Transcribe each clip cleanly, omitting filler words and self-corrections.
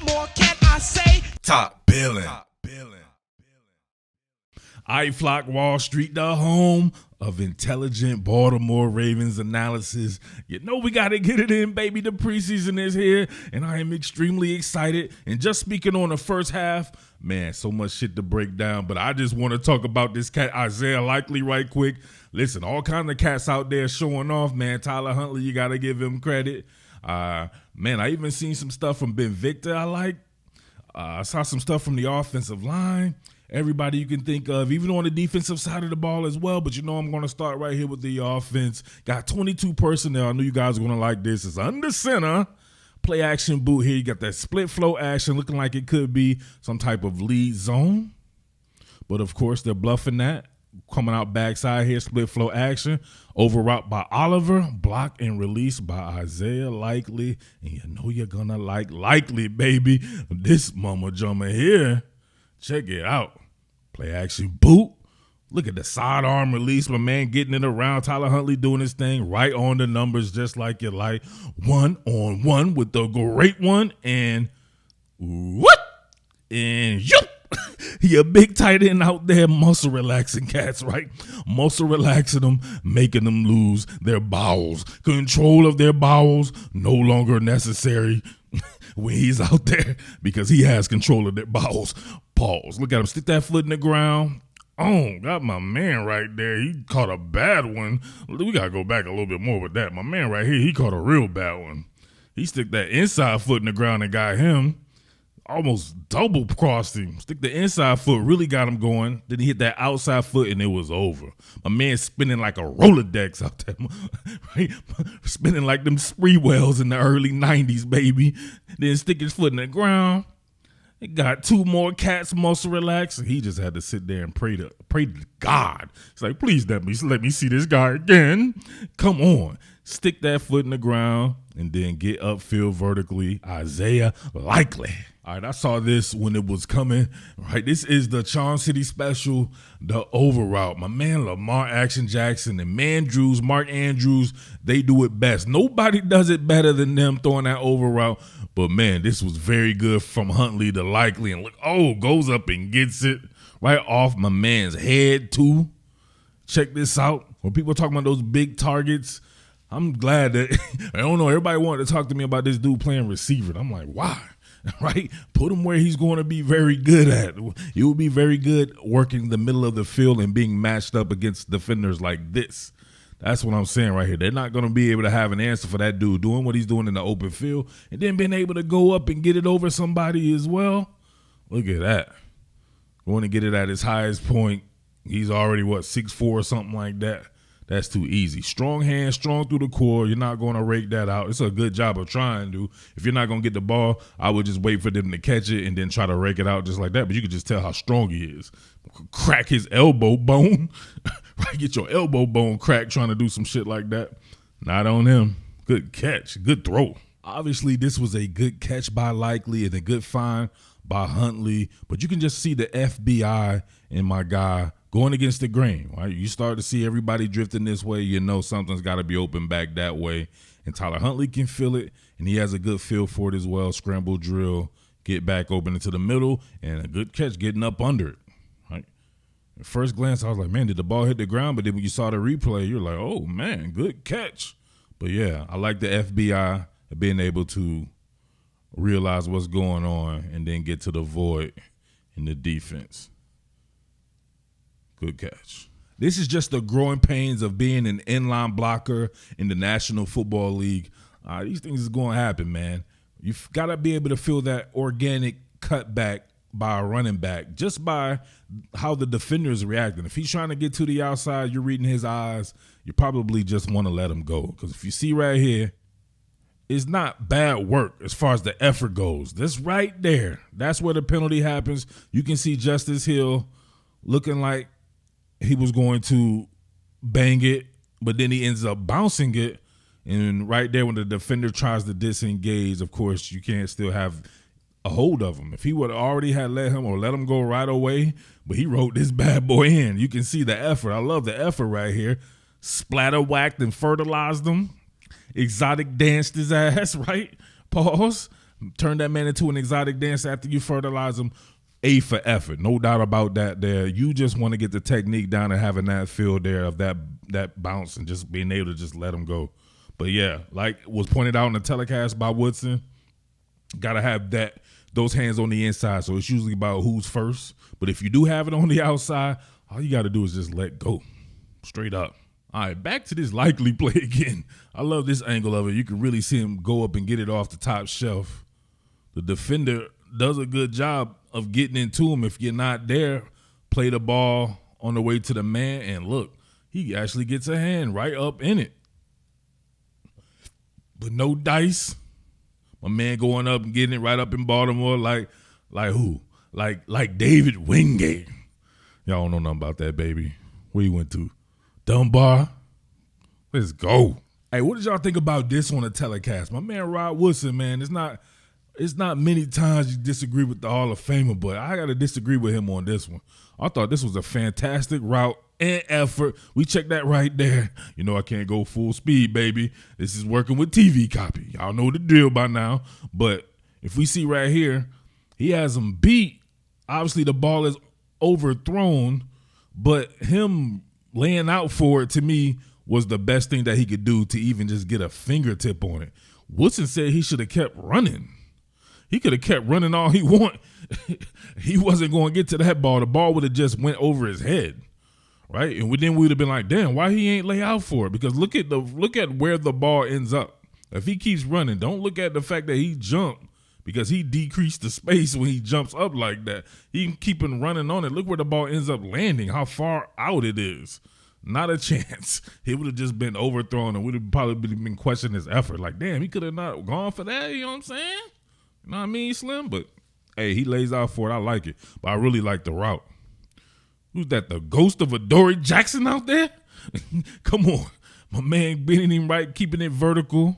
more can I say? Top Billin. I Flock Wall Street, the home of intelligent Baltimore Ravens analysis. You know we got to get it in, baby. The preseason is here, and I am extremely excited. And just speaking on the first half, man, so much shit to break down, but I just want to talk about this cat, Isaiah Likely, right quick. Listen, all kinds of cats out there showing off, man. Tyler Huntley, you got to give him credit. Man, I even seen some stuff from Ben Victor I like. I saw some stuff from the offensive line. Everybody you can think of, even on the defensive side of the ball as well. But you know I'm going to start right here with the offense. Got 22 personnel. I knew you guys were going to like this. It's under center. Play action boot here. You got that split flow action looking like it could be some type of lead zone. But, of course, they're bluffing that. Coming out backside here, split flow action. Over route by Oliver. Block and release by Isaiah Likely. And you know you're going to like Likely, baby. This mama jummer here. Check it out. Play action boot. Look at the sidearm release. My man getting it around. Tyler Huntley doing his thing right on the numbers just like you like. 1-on-1 with the great one. And what? And yup. He a big tight end out there muscle relaxing cats, right? Muscle relaxing them, making them lose their bowels. Control of their bowels no longer necessary when he's out there because he has control of their bowels. Pause. Look at him. Stick that foot in the ground. Oh, got my man right there. He caught a bad one. We got to go back a little bit more with that. My man right here, he caught a real bad one. He stick that inside foot in the ground and got him. Almost double crossed him. Stick the inside foot, really got him going. Then he hit that outside foot and it was over. My man spinning like a Rolodex out there, right? Spinning like them spree wells in the early 90s, baby. Then stick his foot in the ground. It got two more cats muscle relaxed. He just had to sit there and pray to God. It's like, please let me see this guy again. Come on. Stick that foot in the ground and then get upfield vertically. Isaiah Likely. All right, I saw this when it was coming. Right, this is the Charm City special, the over route. My man Lamar Action Jackson and Mark Andrews, they do it best. Nobody does it better than them throwing that over route. But man, this was very good from Huntley to Likely. And look, goes up and gets it right off my man's head too. Check this out. When people are talking about those big targets, I'm glad that, I don't know, everybody wanted to talk to me about this dude playing receiver. I'm like, why? Right? Put him where he's going to be very good at. He will be very good working the middle of the field and being matched up against defenders like this. That's what I'm saying right here. They're not going to be able to have an answer for that dude doing what he's doing in the open field and then being able to go up and get it over somebody as well. Look at that. Going to get it at his highest point. He's already, 6'4" or something like that. That's too easy. Strong hand, strong through the core. You're not going to rake that out. It's a good job of trying to. If you're not going to get the ball, I would just wait for them to catch it and then try to rake it out just like that. But you can just tell how strong he is. Crack his elbow bone. Right? Get your elbow bone cracked trying to do some shit like that. Not on him. Good catch. Good throw. Obviously, this was a good catch by Likely and a good find by Huntley. But you can just see the FBI in my guy going against the grain, right? You start to see everybody drifting this way, you know something's got to be open back that way. And Tyler Huntley can feel it, and he has a good feel for it as well. Scramble drill, get back open into the middle, and a good catch getting up under it, right? At first glance, I was like, man, did the ball hit the ground? But then when you saw the replay, you're like, oh, man, good catch. But, yeah, I like the FBI being able to realize what's going on and then get to the void in the defense. Good catch. This is just the growing pains of being an inline blocker in the National Football League. These things is going to happen, man. You've got to be able to feel that organic cutback by a running back just by how the defender is reacting. If he's trying to get to the outside, you're reading his eyes, you probably just want to let him go. Because if you see right here, it's not bad work as far as the effort goes. This right there, that's where the penalty happens. You can see Justice Hill looking like he was going to bang it, but then he ends up bouncing it. And right there when the defender tries to disengage, of course, you can't still have a hold of him. If he would have already had let him go right away, but he wrote this bad boy in. You can see the effort. I love the effort right here. Splatter whacked and fertilized him. Exotic danced his ass, right? Pause. turn that man into an exotic dancer after you fertilize him. A for effort, no doubt about that there. You just want to get the technique down and having that feel there of that bounce and just being able to just let him go. But yeah, like was pointed out in the telecast by Woodson, got to have those hands on the inside. So it's usually about who's first. But if you do have it on the outside, all you got to do is just let go. Straight up. All right, back to this likely play again. I love this angle of it. You can really see him go up and get it off the top shelf. The defender does a good job of getting into him. If you're not there, play the ball on the way to the man, and look, he actually gets a hand right up in it. But no dice. My man going up and getting it right up in Baltimore like who? Like David Wingate. Y'all don't know nothing about that, baby. Where you went to? Dunbar? Let's go. Hey, what did y'all think about this on the telecast? My man Rod Woodson, man, it's not many times you disagree with the Hall of Famer, but I got to disagree with him on this one. I thought this was a fantastic route and effort. We checked that right there. You know I can't go full speed, baby. This is working with TV copy. Y'all know the deal by now. But if we see right here, he has him beat. Obviously, the ball is overthrown, but him laying out for it, to me, was the best thing that he could do to even just get a fingertip on it. Woodson said he should have kept running. He could have kept running all he want. He wasn't going to get to that ball. The ball would have just went over his head, right? And then we would have been like, damn, why he ain't lay out for it? Because look at where the ball ends up. If he keeps running, don't look at the fact that he jumped because he decreased the space when he jumps up like that. He can keep on running on it. Look where the ball ends up landing, how far out it is. Not a chance. He would have just been overthrown and would have probably been questioning his effort. Like, damn, he could have not gone for that. You know what I'm saying? You know what I mean, Slim? But, hey, he lays out for it. I like it. But I really like the route. Who's that, the ghost of Adoree Jackson out there? Come on. My man bending him right, keeping it vertical.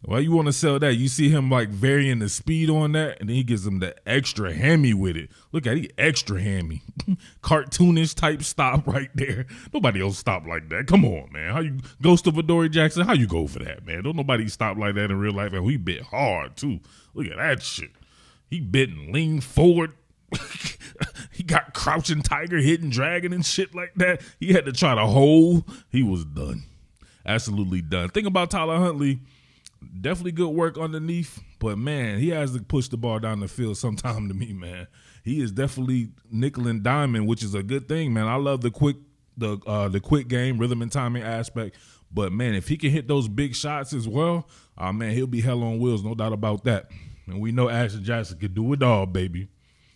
Why you want to sell that? You see him like varying the speed on that, and then he gives him the extra hammy with it. Look at he extra hammy. Cartoonish type stop right there. Nobody else stop like that. Come on, man. How you ghost of Adoree Jackson? How you go for that, man? Don't nobody stop like that in real life. And he bit hard too. Look at that shit. He bit and leaned forward. He got crouching tiger, hidden dragon and shit like that. He had to try to hold. He was done. Absolutely done. Think about Tyler Huntley. Definitely good work underneath, but man, he has to push the ball down the field sometime to me, man. He is definitely nickel and diamond, which is a good thing, man. I love the quick game, rhythm and timing aspect. But man, if he can hit those big shots as well, man, he'll be hell on wheels, no doubt about that. And we know Ashton Jackson could do it all, baby.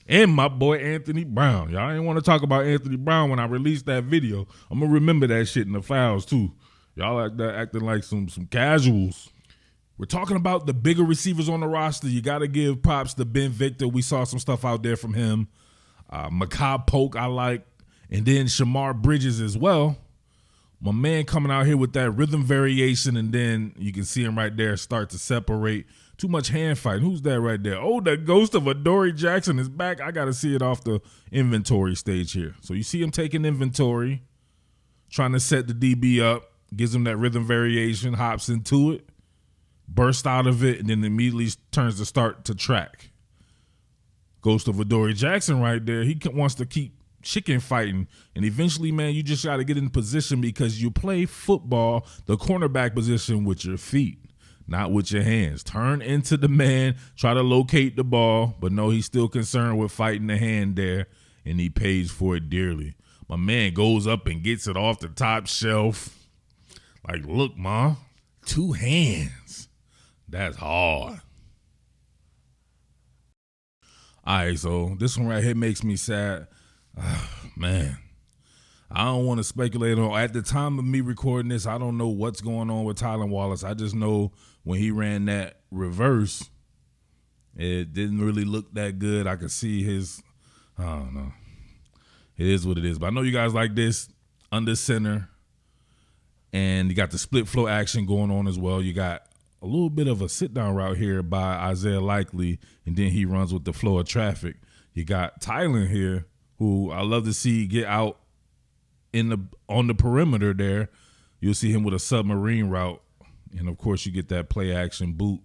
And my boy Anthony Brown. Y'all ain't want to talk about Anthony Brown when I released that video. I'm gonna remember that shit in the files too. Y'all acting like some casuals. We're talking about the bigger receivers on the roster. You got to give props to Ben Victor. We saw some stuff out there from him. Macabre Polk I like. And then Shamar Bridges as well. My man coming out here with that rhythm variation, and then you can see him right there start to separate. Too much hand fighting. Who's that right there? Oh, the ghost of Adoree Jackson is back. I got to see it off the inventory stage here. So you see him taking inventory, trying to set the DB up, gives him that rhythm variation, hops into it. Burst out of it, and then immediately turns to start to track. Ghost of Adoree Jackson right there. He wants to keep chicken fighting, and eventually, man, you just got to get in position because you play football, the cornerback position, with your feet, not with your hands. Turn into the man, try to locate the ball, but no, he's still concerned with fighting the hand there, and he pays for it dearly. My man goes up and gets it off the top shelf. Like, look, ma, 2 hands. That's hard. All right, so this one right here makes me sad. Man, I don't want to speculate on. At the time of me recording this, I don't know what's going on with Tylan Wallace. I just know when he ran that reverse, it didn't really look that good. I could see his, I don't know. It is what it is. But I know you guys like this under center, and you got the split flow action going on as well. You got a little bit of a sit-down route here by Isaiah Likely, and then he runs with the flow of traffic. You got Tylan here, who I love to see get out on the perimeter there. You'll see him with a submarine route, and, of course, you get that play-action boot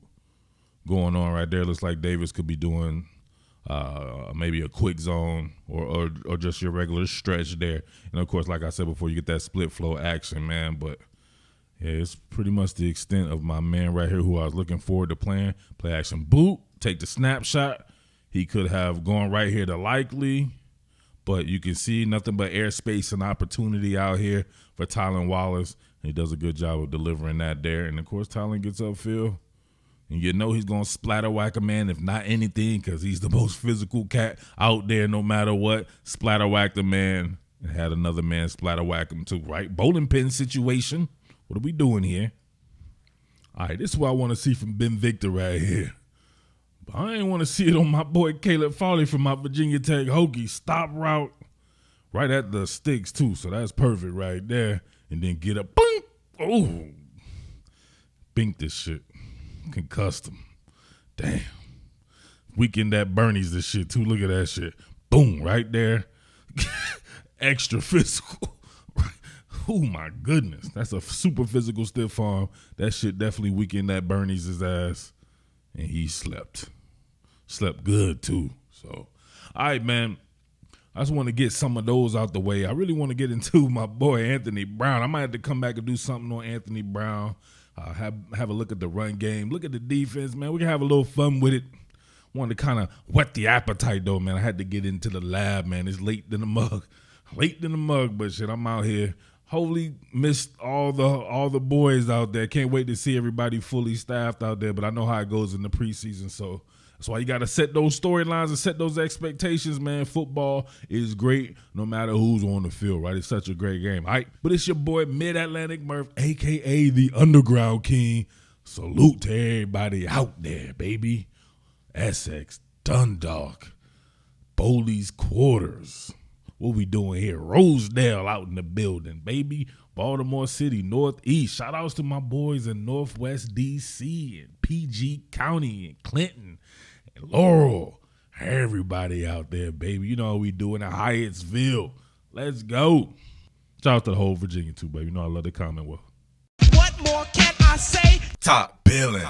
going on right there. Looks like Davis could be doing maybe a quick zone or just your regular stretch there. And, of course, like I said before, you get that split flow action, man. But, yeah, it's pretty much the extent of my man right here who I was looking forward to playing. Play action boot, take the snapshot. He could have gone right here to likely. But you can see nothing but airspace and opportunity out here for Tylan Wallace. He does a good job of delivering that there. And, of course, Tylan gets upfield. And you know he's going to splatter whack a man, if not anything, because he's the most physical cat out there no matter what. Splatter whack the man and had another man splatter whack him too, right? Bowling pin situation. What are we doing here? All right, this is what I want to see from Ben Victor right here. But I ain't want to see it on my boy Caleb Farley from my Virginia Tech Hokies. Stop route right at the sticks too, so that's perfect right there. And then get up, boom, oh, bink this shit. Concussed him. Damn. Weekend at Bernie's this shit too. Look at that shit. Boom, right there. Extra physical. Oh my goodness. That's a super physical stiff arm. That shit definitely weekend at Bernie's his ass. And he slept. Slept good too. So, all right, man. I just want to get some of those out the way. I really want to get into my boy Anthony Brown. I might have to come back and do something on Anthony Brown. Have a look at the run game. Look at the defense, man. We can have a little fun with it. Wanted to kind of whet the appetite, though, man. I had to get into the lab, man. It's late in the mug. Late in the mug, but shit, I'm out here. Hopefully missed all the boys out there. Can't wait to see everybody fully staffed out there, but I know how it goes in the preseason, so that's why you got to set those storylines and set those expectations, man. Football is great no matter who's on the field, right? It's such a great game, all right? But it's your boy Mid-Atlantic Murph, a.k.a. the Underground King. Salute to everybody out there, baby. Essex, Dundalk, Bowley's Quarters. What we doing here? Rosedale out in the building, baby. Baltimore City, Northeast. Shout outs to my boys in Northwest D.C. and PG County and Clinton and Laurel. Everybody out there, baby. You know what we doing in Hyattsville. Let's go. Shout out to the whole Virginia too, baby. You know I love the Commonwealth. What more can I say? Top Billin.